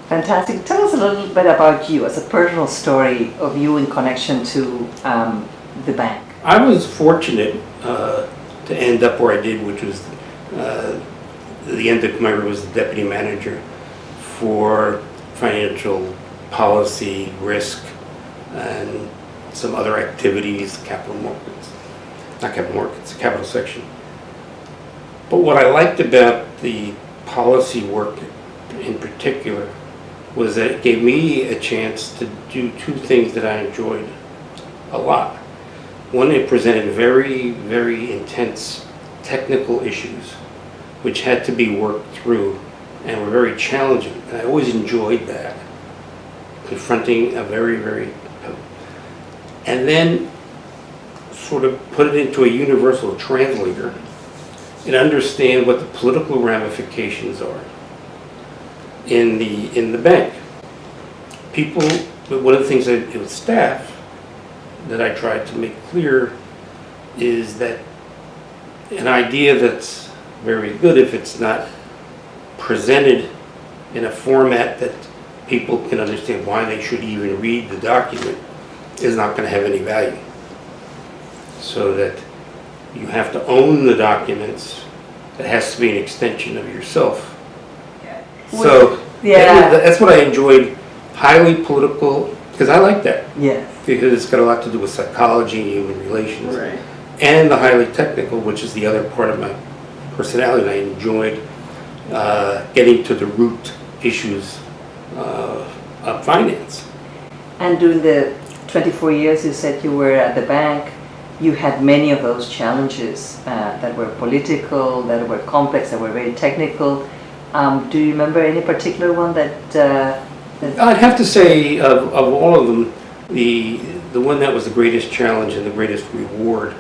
Fantastic. Tell us a little bit about you, as a personal story of you in connection to the bank. I was fortunate to end up where I did, which was the end of my career was the deputy manager for financial policy, risk, and some other activities, capital markets. Not capital markets, capital section. But what I liked about the policy work in particular was that it gave me a chance to do two things that I enjoyed a lot. One, it presented very, very intense technical issues which had to be worked through and were very challenging. And I always enjoyed that, confronting a very, very, and then sort of put it into a universal translator and understand what the political ramifications are in the bank. People, one of the things that with staff that I tried to make clear is that an idea that's very good, if it's not presented in a format that people can understand why they should even read the document, is not going to have any value. So that you have to own the documents. It has to be an extension of yourself. So Yeah. that's what I enjoyed. Highly political, because I like that. Yes. Because it's got a lot to do with psychology and human relations. Right. And the highly technical, which is the other part of my personality. And I enjoyed getting to the root issues of finance. And during the 24 years you said you were at the bank, you had many of those challenges that were political, that were complex, that were very technical. Do you remember any particular one that I'd have to say of all of them, the one that was the greatest challenge and the greatest reward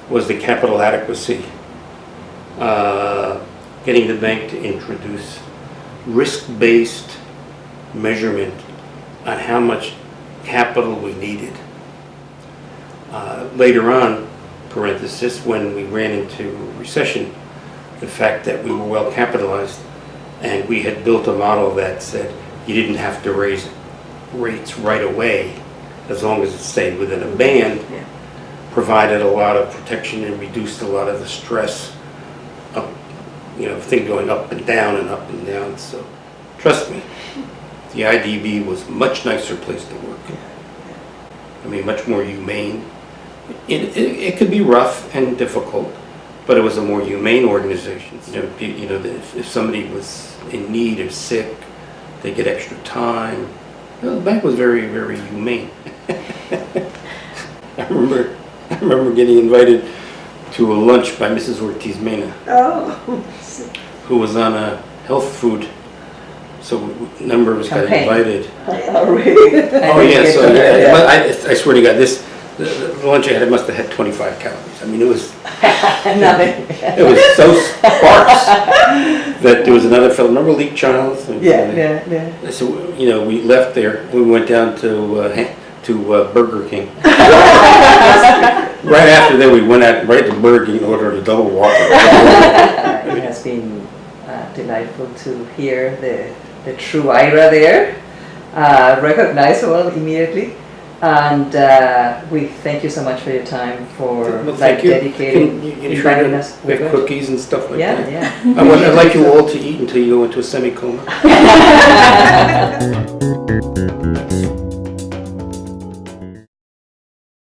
was the capital adequacy. Getting the bank to introduce risk-based measurement on how much capital we needed. Later on, parenthesis, when we ran into recession, the fact that we were well capitalized and we had built a model that said you didn't have to raise rates right away as long as it stayed within a band, provided a lot of protection and reduced a lot of the stress of, things going up and down and up and down. So trust me, the IDB was a much nicer place to work. I mean, much more humane. It could be rough and difficult, but it was a more humane organization. If somebody was in need or sick, they get extra time. The bank was very, very humane. I remember getting invited to a lunch by Mrs. Ortiz Mena, who was on a health food. So a number of us got invited. Oh, really? Oh yeah, so I swear to God, the lunch I had, it must have had 25 calories. I mean, it was Nothing. it was so sparse that there was another fellow. Remember Lee Childs? Yeah. So we left there. We went down to Burger King. Right after that, we went out right to Burger King and ordered a double Whopper. It has been delightful to hear the true Ira there, recognizable immediately. And we thank you so much for your time, for dedicating, inviting us. We have cookies and stuff like that. Yeah. I'd like you all to eat until you go into a semi-coma.